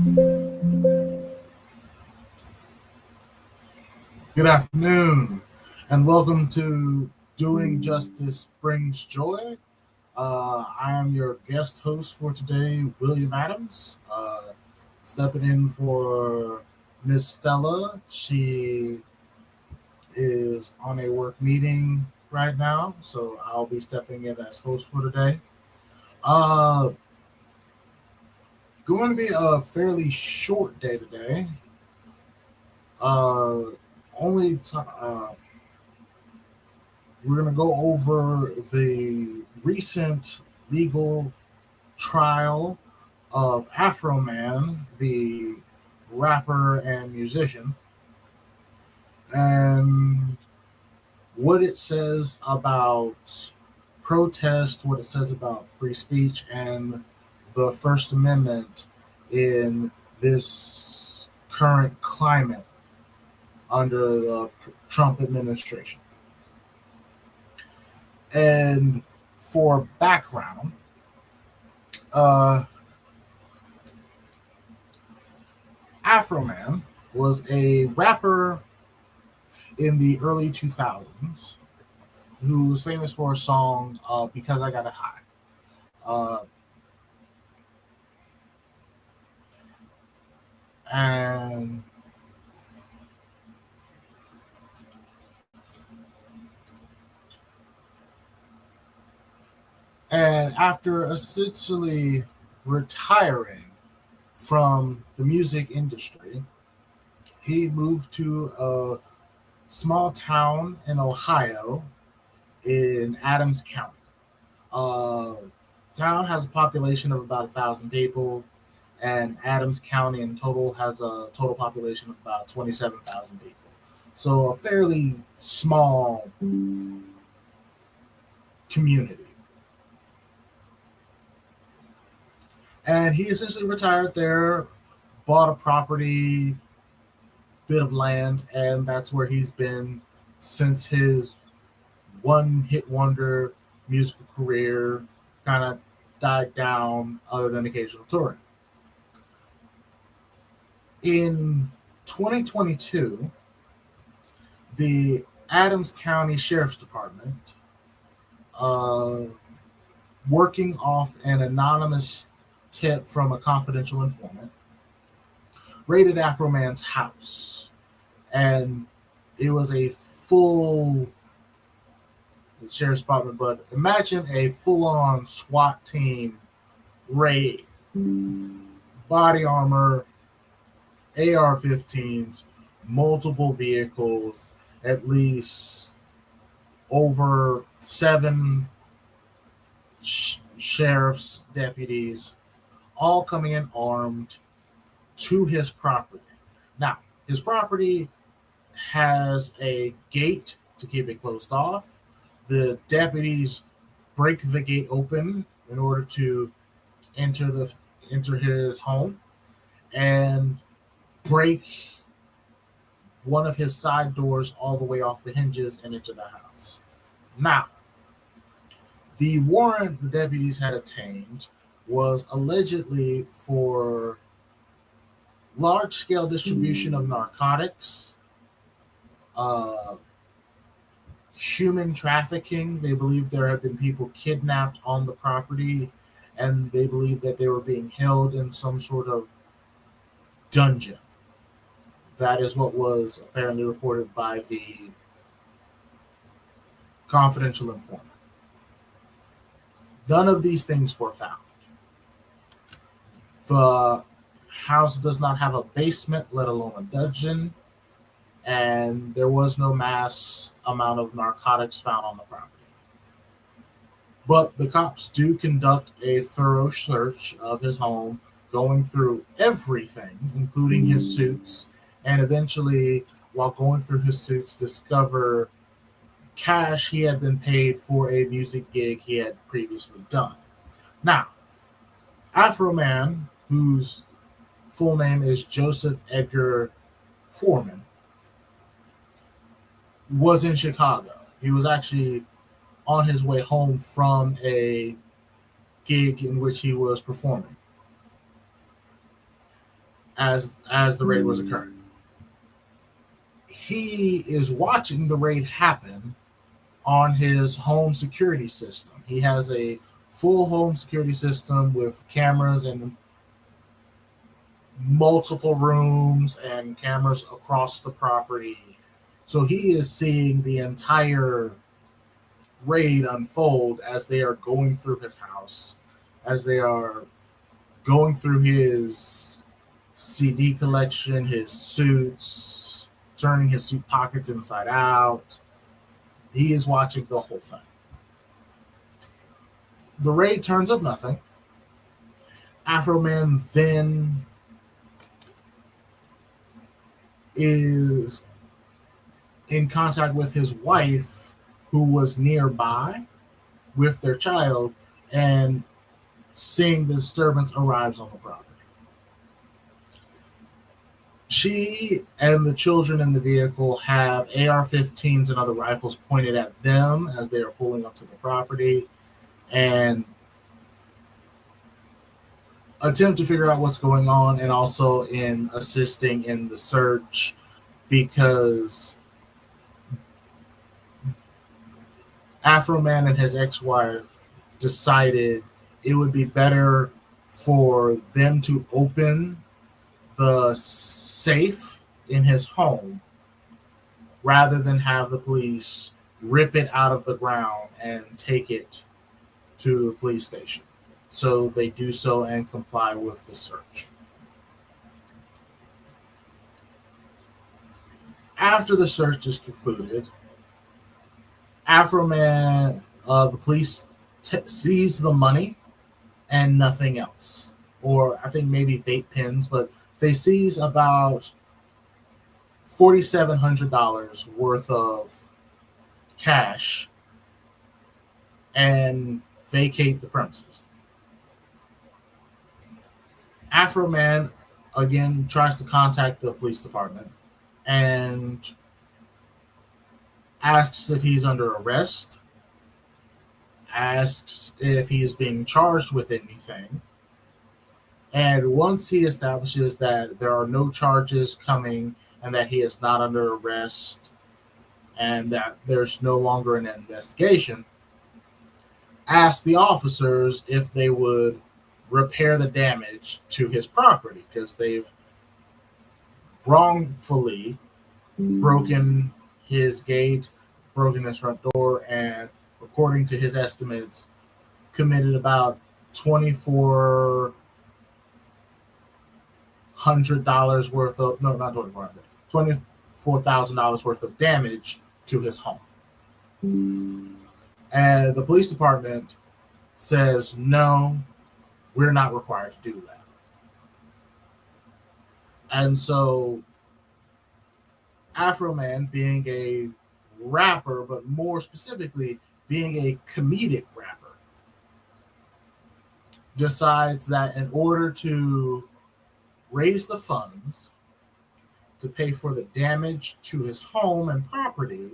Good afternoon, and welcome to Doing Justice Brings Joy. I am your guest host for today, William Adams, stepping in for Miss Stella. She is on a work meeting right now, so I'll be stepping in as host for today. Uh, Going to be a fairly short day today. Uh, only t- We're going to go over the recent legal trial of Afro Man, the rapper and musician, and what it says about protest, what it says about free speech, and the First Amendment in this current climate under the Trump administration. And for background, uh, Afroman was a rapper in the early 2000s who was famous for a song, Because I Got a High. Uh, and and after essentially retiring from the music industry, he moved to a small town in Ohio in Adams County. Uh, Town has a population of about 1,000 people, and Adams County in total has a total population of about 27,000 people. So a fairly small community. And he essentially retired there, bought a property, bit of land, and that's where he's been since his one hit wonder musical career kind of died down, other than occasional touring. In 2022, the Adams County Sheriff's Department, uh, working off an anonymous tip from a confidential informant, raided Afro Man's house. And it was a full sheriff's department, but imagine a full on SWAT team raid. Body armor, AR 15s, multiple vehicles, at least over seven sheriff's deputies, all coming in armed to his property. Now, his property has a gate to keep it closed off. The deputies break the gate open in order to enter his home and break one of his side doors all the way off the hinges and into the house. Now, the warrant the deputies had obtained was allegedly for large scale distribution of narcotics, uh, human trafficking. They believe there have been people kidnapped on the property, and they believe that they were being held in some sort of dungeon. That is what was apparently reported by the confidential informant. None of these things were found. The house does not have a basement, let alone a dungeon, and there was no mass amount of narcotics found on the property. But the cops do conduct a thorough search of his home, going through everything, including his suits, and eventually, while going through his suits, discover cash he had been paid for a music gig he had previously done. Now, Afro Man, whose full name is Joseph Edgar Foreman, was in Chicago. He was actually on his way home from a gig in which he was performing. as the raid was occurring. He is watching the raid happen on his home security system. He has a full home security system with cameras in multiple rooms and cameras across the property. So he is seeing the entire raid unfold as they are going through his house, as they are going through his CD collection, his suits, turning his suit pockets inside out. He is watching the whole thing. The raid turns up nothing. Afroman then is in contact with his wife, who was nearby with their child, and seeing the disturbance arrives on the property. She and the children in the vehicle have AR-15s and other rifles pointed at them as they are pulling up to the property and attempt to figure out what's going on, and also in assisting in the search, because Afroman and his ex-wife decided it would be better for them to open the safe in his home rather than have the police rip it out of the ground and take it to the police station. So they do so and comply with the search. After the search is concluded, Afroman, the police seize the money and nothing else. Or I think maybe vape pens, but they seize about $4,700 worth of cash and vacate the premises. Afroman again tries to contact the police department and asks if he's under arrest, asks if he is being charged with anything. And once he establishes that there are no charges coming and that he is not under arrest and that there's no longer an investigation, asks the officers if they would repair the damage to his property because they've wrongfully broken his gate, broken his front door, and according to his estimates, committed about $2,400 worth of $24,000 worth of damage to his home. And the police department says, no, we're not required to do that. And so Afroman, being a rapper, but more specifically being a comedic rapper, decides that in order to raise the funds to pay for the damage to his home and property,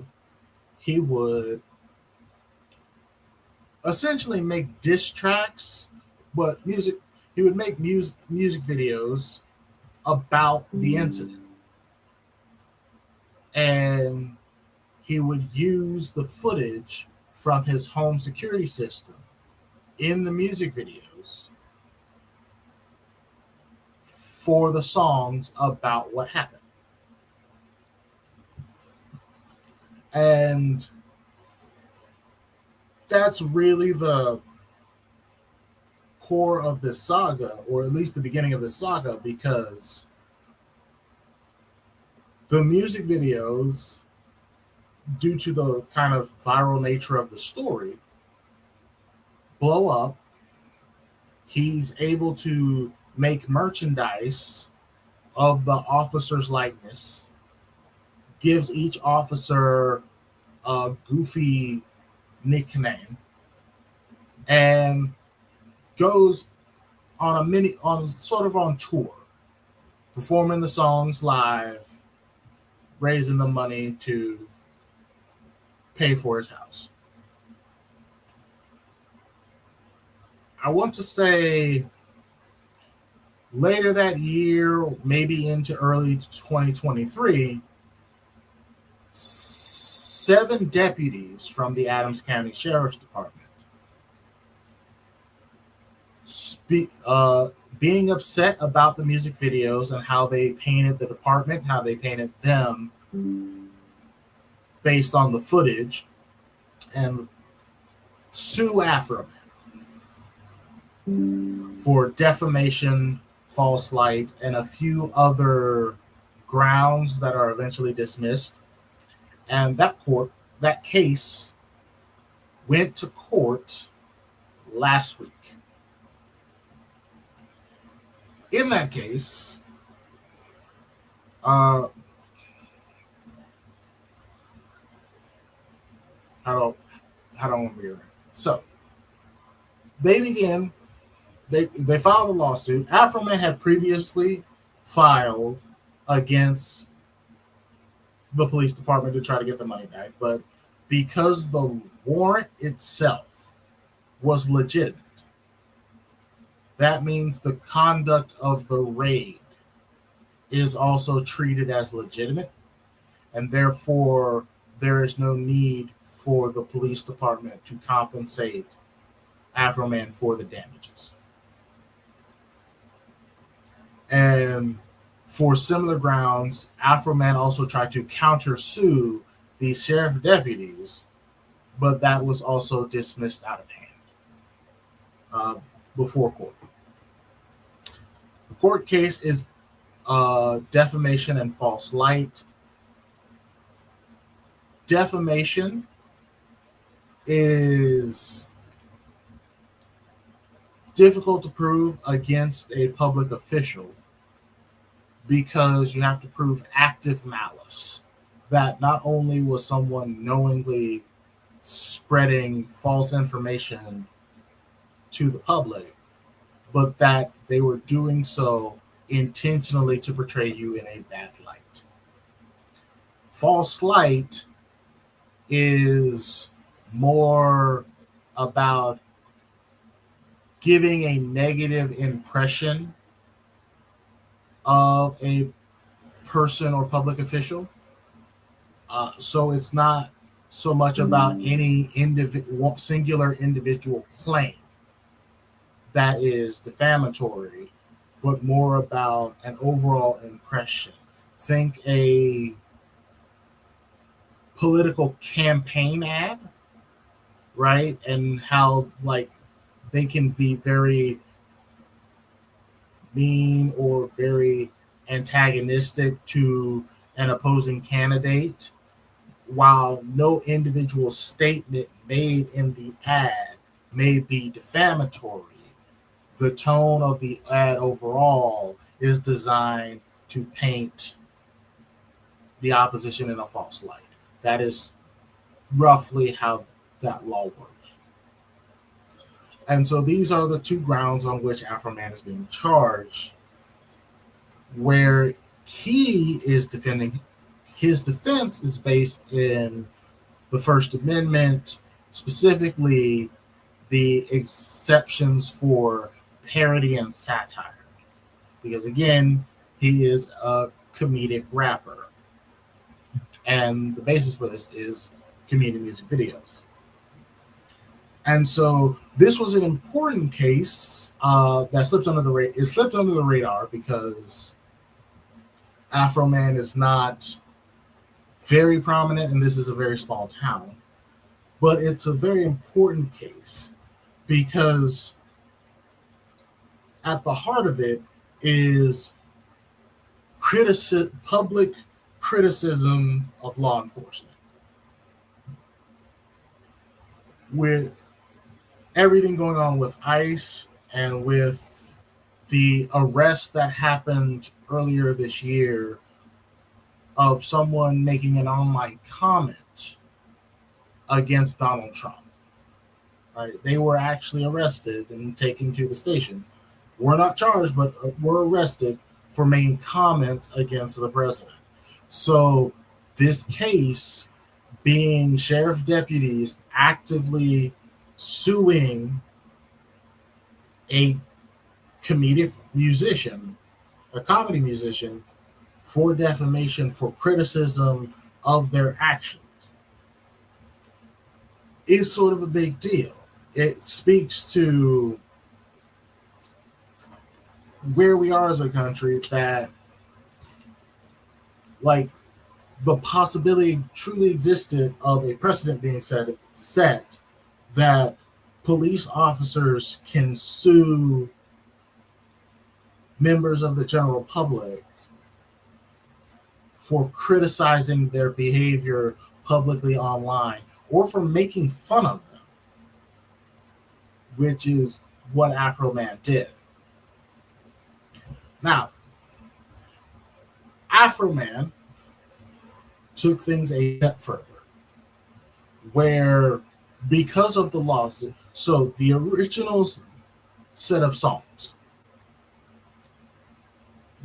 he would essentially make diss tracks, but he would make music videos about the incident. And he would use the footage from his home security system in the music videos for the songs about what happened. And that's really the core of this saga, or at least the beginning of this saga, because the music videos, due to the kind of viral nature of the story, blow up. He's able to make merchandise of the officer's likeness, gives each officer a goofy nickname, and goes on tour, performing the songs live, raising the money to pay for his house. I want to say Later that year, maybe into early 2023, 7 deputies from the Adams County Sheriff's Department being upset about the music videos and how they painted the department, how they painted them based on the footage, and sue Afroman for defamation, false light, and a few other grounds that are eventually dismissed. And that case went to court last week. In that case, I don't want to be right. So they filed a lawsuit. Afroman had previously filed against the police department to try to get the money back, but because the warrant itself was legitimate, that means the conduct of the raid is also treated as legitimate, and therefore there is no need for the police department to compensate Afroman for the damages. And for similar grounds, Afroman also tried to countersue these sheriff deputies, but that was also dismissed out of hand before court. The court case is defamation and false light. Defamation is difficult to prove against a public official because you have to prove active malice, that not only was someone knowingly spreading false information to the public, but that they were doing so intentionally to portray you in a bad light. False light is more about giving a negative impression of a person or public official. So it's not so much about any singular individual claim that is defamatory, but more about an overall impression. Think a political campaign ad, right? And how they can be very mean or very antagonistic to an opposing candidate, while no individual statement made in the ad may be defamatory. The tone of the ad overall is designed to paint the opposition in a false light. That is roughly how that law works. And so these are the 2 grounds on which Afroman is being charged, where he is defending. His defense is based in the First Amendment, specifically the exceptions for parody and satire, because again, he is a comedic rapper, and the basis for this is comedic music videos. And so this was an important case that slipped under the radar. It slipped under the radar because Afroman is not very prominent, and this is a very small town. But it's a very important case because at the heart of it is public criticism of law enforcement. With everything going on with ICE and with the arrest that happened earlier this year of someone making an online comment against Donald Trump. Right? They were actually arrested and taken to the station. Were not charged, but were arrested for making comments against the president. So this case being sheriff deputies actively suing a comedic musician, a comedy musician, for defamation for criticism of their actions is sort of a big deal. It speaks to where we are as a country, that like the possibility truly existed of a precedent being set that police officers can sue members of the general public for criticizing their behavior publicly online or for making fun of them, which is what Afroman did. Now, Afroman took things a step further, where because of the lawsuit, so the original set of songs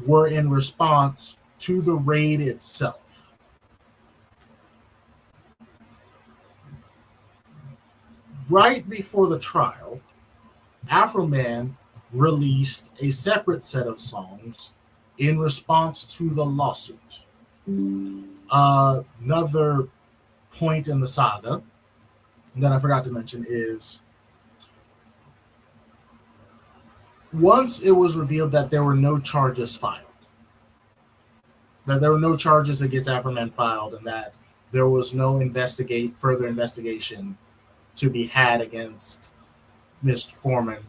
were in response to the raid itself. Right before the trial, Afroman released a separate set of songs in response to the lawsuit. Another point in the saga that I forgot to mention is once it was revealed that there were no charges filed, that there were no charges against Afroman filed, and that there was no further investigation to be had against Mr. Foreman,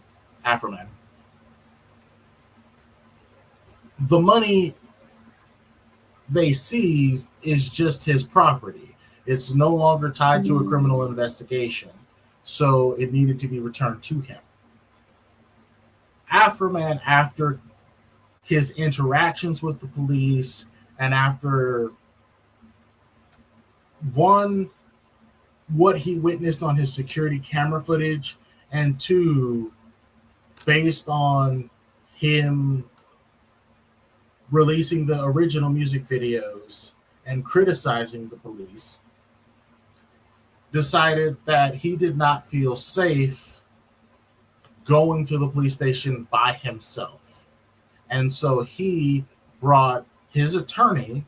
Afroman. The money they seized is just his property. It's no longer tied to a criminal investigation, so it needed to be returned to him. Afroman, after his interactions with the police and after one, what he witnessed on his security camera footage, and two, based on him releasing the original music videos and criticizing the police, decided that he did not feel safe going to the police station by himself. And so he brought his attorney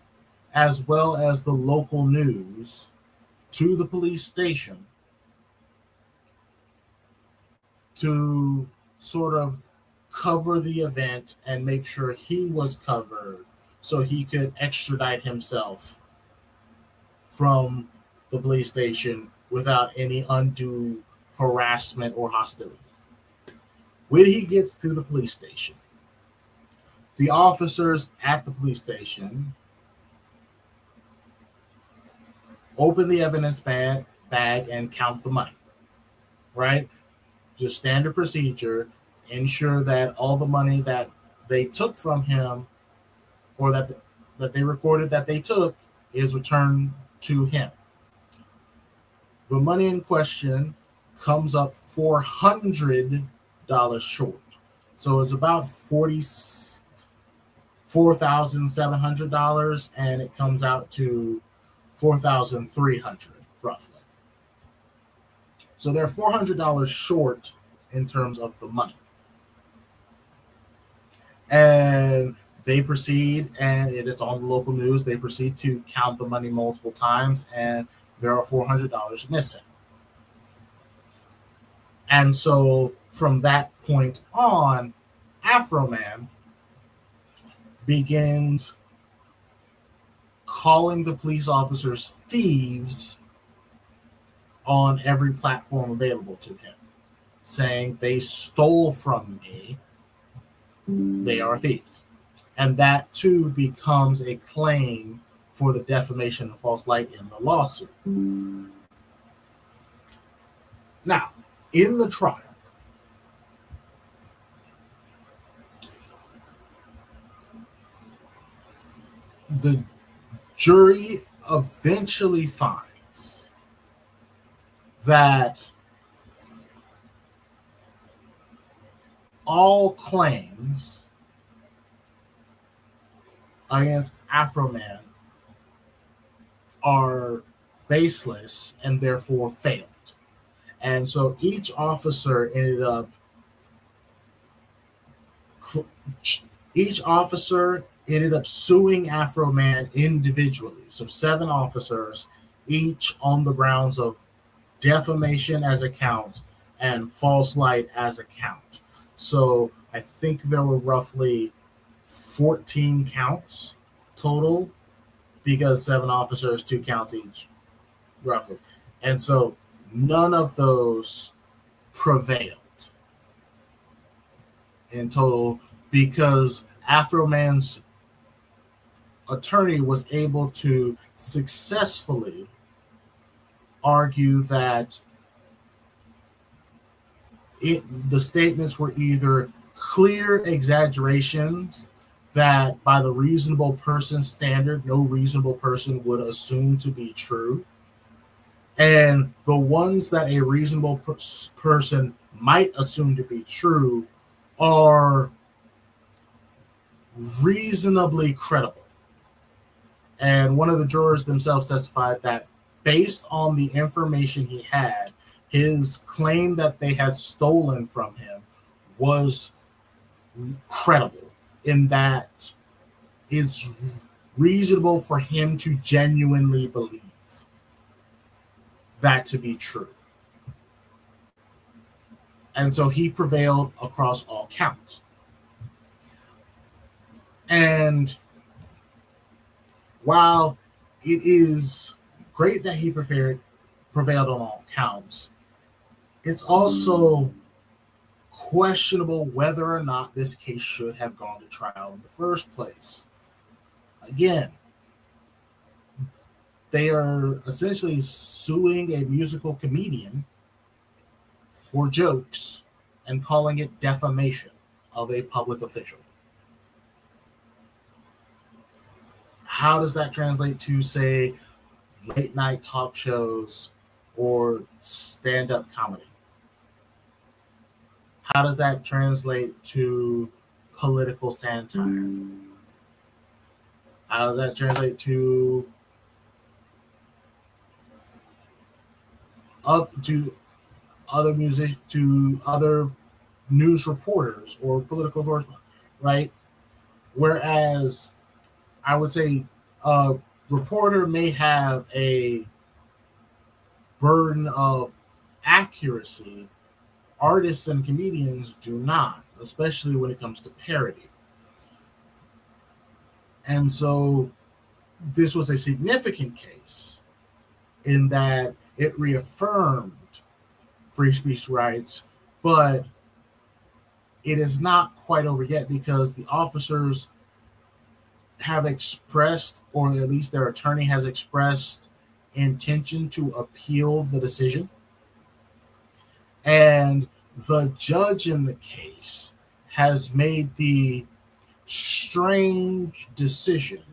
as well as the local news to the police station to sort of cover the event and make sure he was covered so he could extradite himself from the police station without any undue harassment or hostility. When he gets to the police station, the officers at the police station open the evidence bag and count the money, right? Just standard procedure. Ensure that all the money that they took from him or that they recorded that they took is returned to him. The money in question comes up $400 short. So it's about $4,700, and it comes out to $4,300 roughly. So they're $400 short in terms of the money. And they proceed, and it is on the local news, they proceed to count the money multiple times, and there are $400 missing. And so from that point on, Afroman begins calling the police officers thieves on every platform available to him, saying they stole from me, they are thieves. And that too becomes a claim for the defamation and false light in the lawsuit. Now, in the trial, the jury eventually finds that all claims against Afroman are baseless and therefore failed. And so each officer ended up Each officer ended up suing Afroman individually. So 7 officers, each on the grounds of defamation as a count and false light as a count. So I think there were roughly 14 counts total because 7 officers, 2 counts each, roughly. And so none of those prevailed in total because Afroman's attorney was able to successfully argue that the statements were either clear exaggerations that by the reasonable person standard, no reasonable person would assume to be true. And the ones that a reasonable person might assume to be true are reasonably credible. And one of the jurors themselves testified that based on the information he had, his claim that they had stolen from him was credible in that it's reasonable for him to genuinely believe that to be true. And so he prevailed across all counts. And while it is great that he prevailed on all counts, it's also questionable whether or not this case should have gone to trial in the first place. Again, they are essentially suing a musical comedian for jokes and calling it defamation of a public official. How does that translate to, say, late night talk shows or stand-up comedy? How does that translate to political satire? How does that translate to other music, to other news reporters or political correspondents, right? Whereas I would say a reporter may have a burden of accuracy. Artists and comedians do not, especially when it comes to parody. And so this was a significant case in that it reaffirmed free speech rights, but it is not quite over yet because the officers have expressed, or at least their attorney has expressed, intention to appeal the decision. And the judge in the case has made the strange decision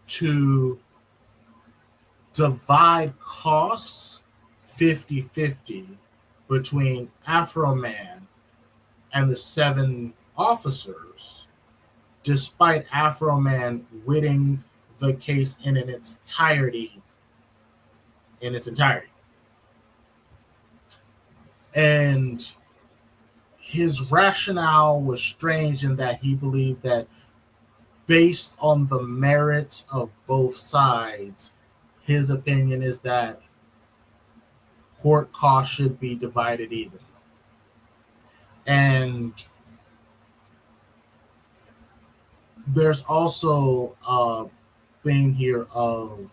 to divide costs 50-50 between Afroman and the 7 officers, despite Afroman winning the case in its entirety. And his rationale was strange in that he believed that based on the merits of both sides, his opinion is that court costs should be divided evenly. And there's also a thing here of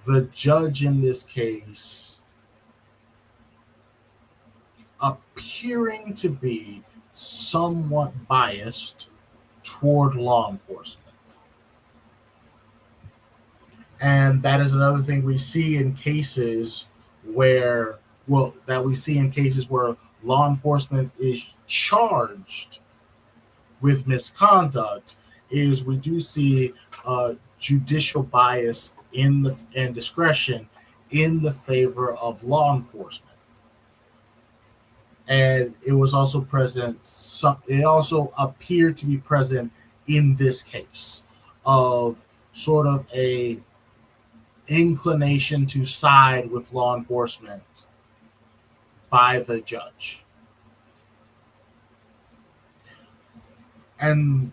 the judge in this case appearing to be somewhat biased toward law enforcement. And that is another thing we see in cases where law enforcement is charged with misconduct, is we do see judicial bias and discretion in the favor of law enforcement. And it was also present. It also appeared to be present in this case of sort of a inclination to side with law enforcement by the judge. And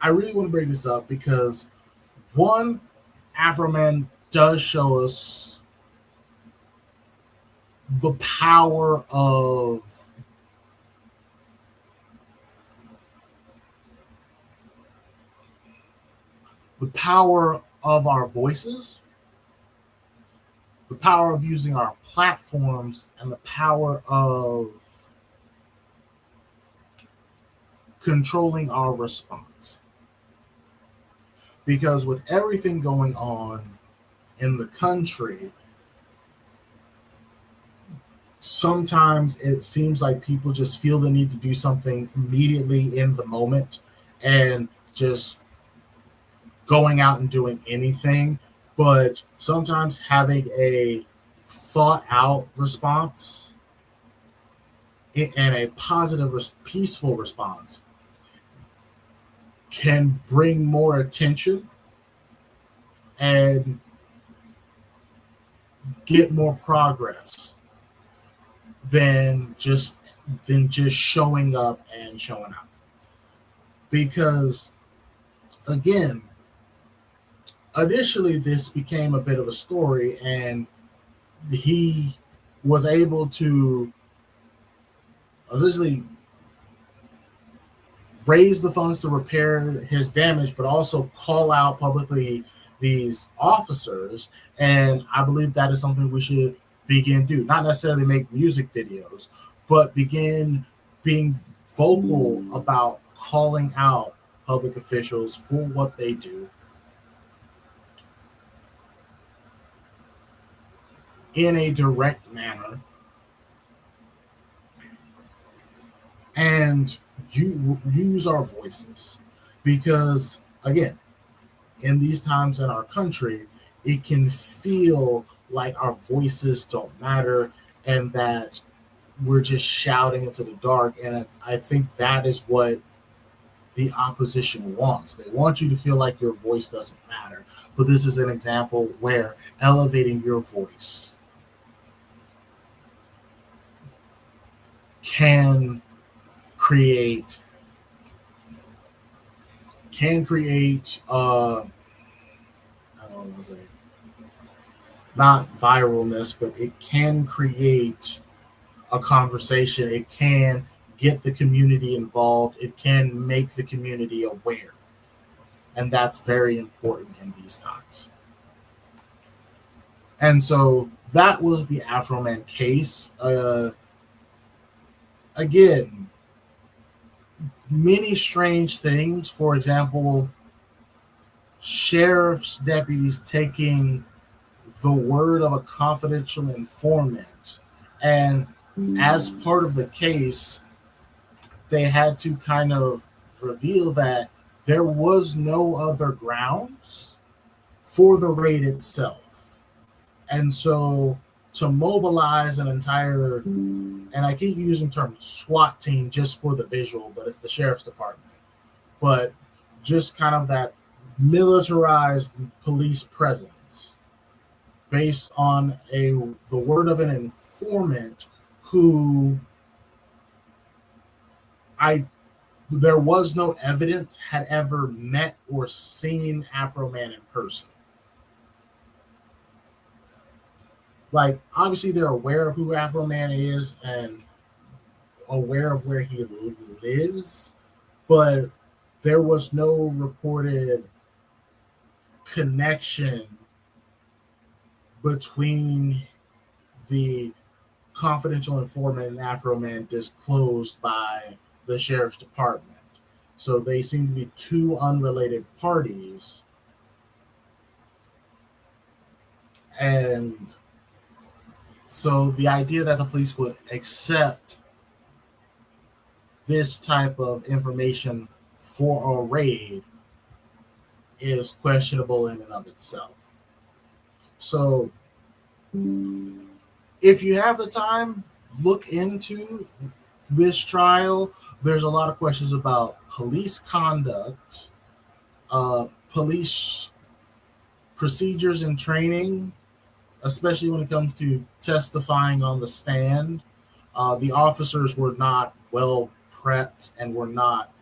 I really want to bring this up because one, Afroman does show us the power of our voices, the power of using our platforms, and the power of controlling our response. Because with everything going on in the country, sometimes it seems like people just feel the need to do something immediately in the moment and just going out and doing anything. But sometimes having a thought out response and a positive, peaceful response can bring more attention and get more progress than just showing up and showing out. Because again, initially this became a bit of a story, and he was able to essentially raise the funds to repair his damage, but also call out publicly these officers. And I believe that is something we should begin to do. Not necessarily make music videos, but begin being vocal about calling out public officials for what they do in a direct manner, and you use our voices. Because again, in these times in our country, it can feel like our voices don't matter and that we're just shouting into the dark. And I think that is what the opposition wants. They want you to feel like your voice doesn't matter. But this is an example where elevating your voice can create I don't want to say not viralness, but it can create a conversation. It can get the community involved. It can make the community aware. And that's very important in these times. And so that was the Afroman case. Again, many strange things. For example, sheriff's deputies taking the word of a confidential informant. And as part of the case, they had to kind of reveal that there was no other grounds for the raid itself. And so to mobilize an entire, and I keep using the term SWAT team just for the visual, but it's the sheriff's department, but just kind of that militarized police presence based on the word of an informant who there was no evidence had ever met or seen Afroman in person. Like, obviously they're aware of who Afroman is and aware of where he lives, but there was no reported connection between the confidential informant and Afroman disclosed by the sheriff's department. So they seem to be two unrelated parties. And so the idea that the police would accept this type of information for a raid is questionable in and of itself. So if you have the time, look into this trial. There's a lot of questions about police conduct, police procedures and training, especially when it comes to testifying on the stand. The officers were not well prepped and were not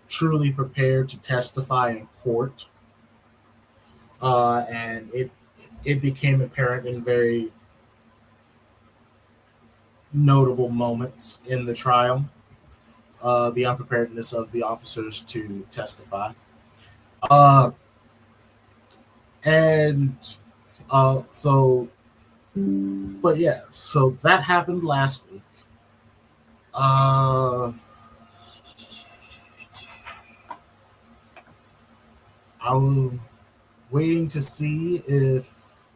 truly prepared to testify in court. And it became apparent in very notable moments in the trial, the unpreparedness of the officers to testify. And so, but yeah, so that happened last week. I'm waiting to see if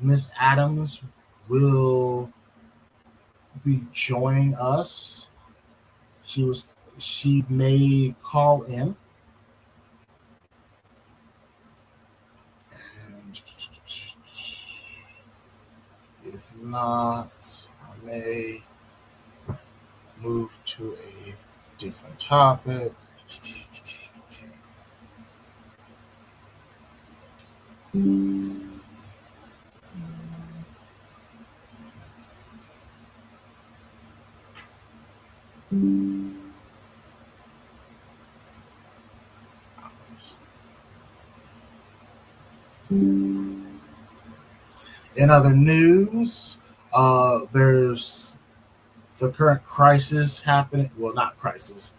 Miss Adams will be joining us. She may call in. And if not, I may move to a different topic. In other news, there's the current crisis happening. Well, not crisis.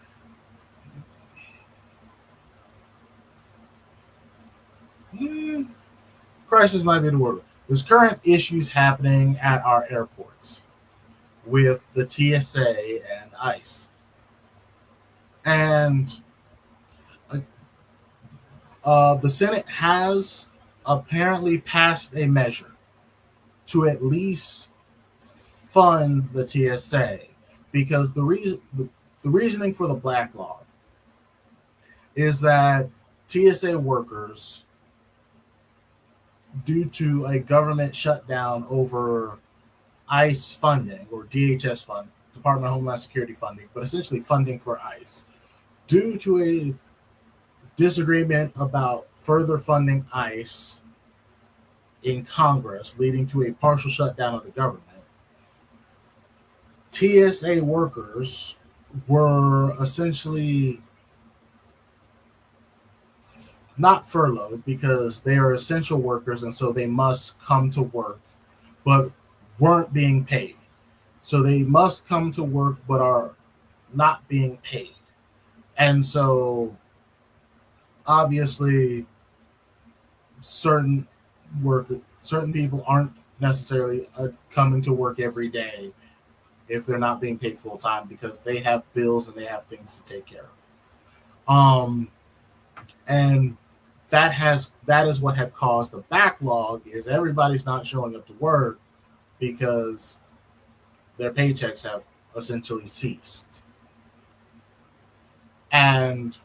Crisis might be the word. There's current issues happening at our airports with the TSA and ICE. And the Senate has apparently passed a measure to at least fund the TSA, because the reasoning for the backlog is that TSA workers, due to a government shutdown over ICE funding, or DHS fund, Department of Homeland Security funding, but essentially funding for ICE, due to a disagreement about further funding ICE in Congress, leading to a partial shutdown of the government, TSA workers were essentially not furloughed, because they are essential workers and so they must come to work, but weren't being paid. So they must come to work but are not being paid. And so obviously certain people aren't necessarily coming to work every day if they're not being paid full time, because they have bills and they have things to take care of. And that is what had caused the backlog, is everybody's not showing up to work because their paychecks have essentially ceased. And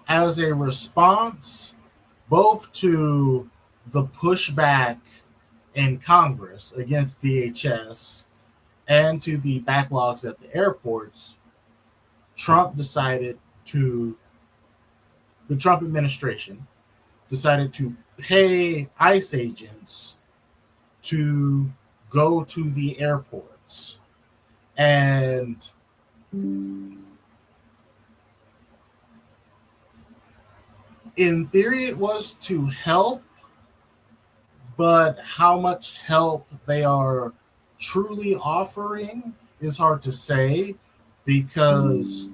as a response, both to the pushback in Congress against DHS and to the backlogs at the airports, the Trump administration decided to pay ICE agents to go to the airports. And in theory, it was to help, but how much help they are truly offering is hard to say, because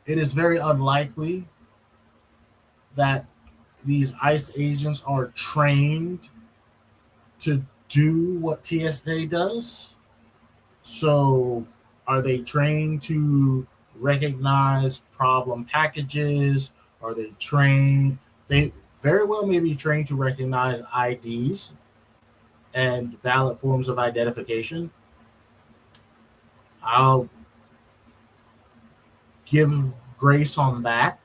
it is very unlikely that these ICE agents are trained to do what TSA does. So are they trained to recognize problem packages? Are they trained? They very well may be trained to recognize IDs and valid forms of identification. I'll give grace on that,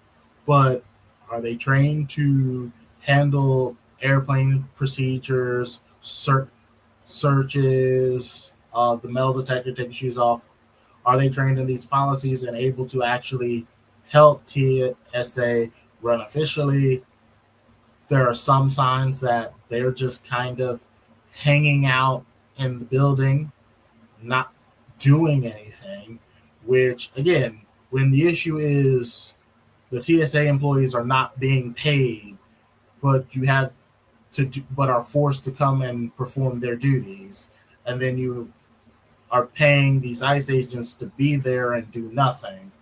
but are they trained to handle airplane procedures, searches, the metal detector, take your shoes off? Are they trained in these policies and able to actually help TSA run officially? There are some signs that they're just kind of hanging out in the building, not doing anything, which again, when the issue is the TSA employees are not being paid, but you have to do, but are forced to come and perform their duties, and then you are paying these ICE agents to be there and do nothing.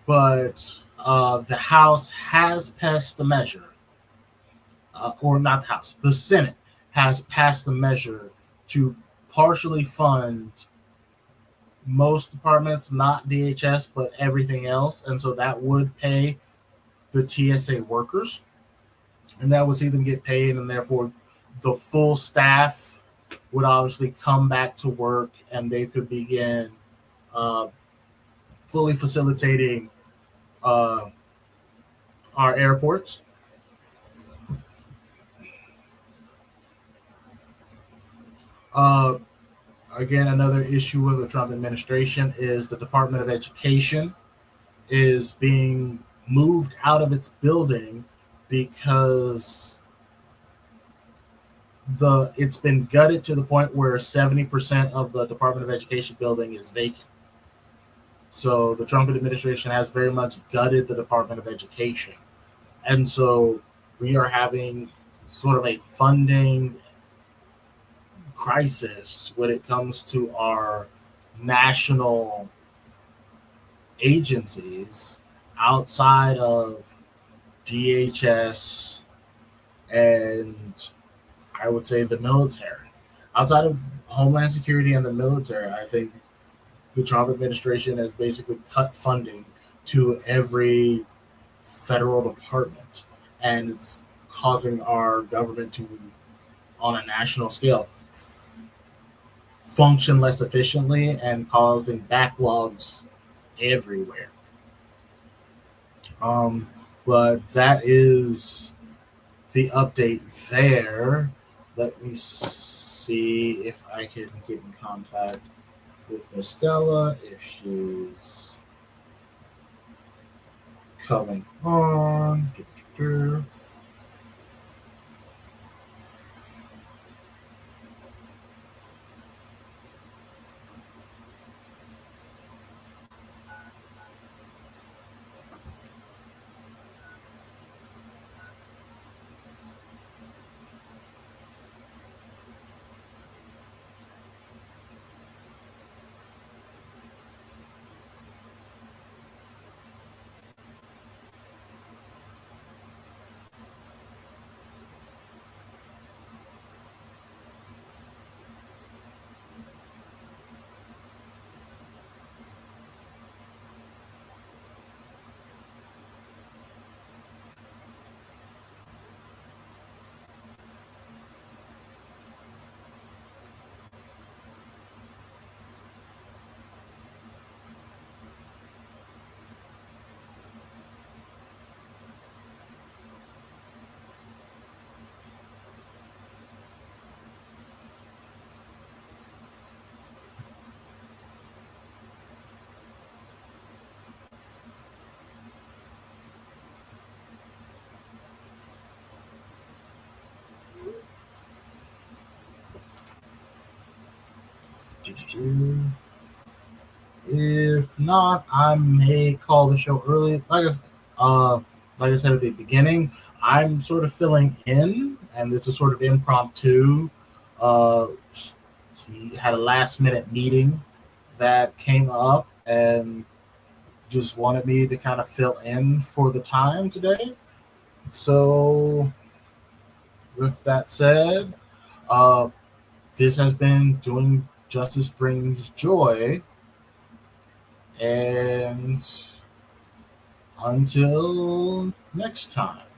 But the House has passed a measure, or not the House, the Senate has passed a measure to partially fund most departments, not DHS, but everything else. And so that would pay the TSA workers, and that would see them get paid, and therefore the full staff would obviously come back to work and they could begin uh, fully facilitating uh, our airports. Uh, Again, another issue with the Trump administration is the Department of Education is being moved out of its building because it's been gutted to the point where 70% of the Department of Education building is vacant. So the Trump administration has very much gutted the Department of Education. And so we are having sort of a funding crisis when it comes to our national agencies outside of DHS and I would say the military. Outside of Homeland Security and the military, I think the Trump administration has basically cut funding to every federal department, and it's causing our government to, on a national scale, function less efficiently and causing backlogs everywhere. Um, but that is the update there. Let me see if I can get in contact with Miss Stella if she's coming on. If not, I may call the show early. Like I said at the beginning, I'm sort of filling in, and this is sort of impromptu. Uh, he had a last minute meeting that came up and just wanted me to kind of fill in for the time today. So, with that said, uh, this has been Doing Justice Brings Joy. And until next time.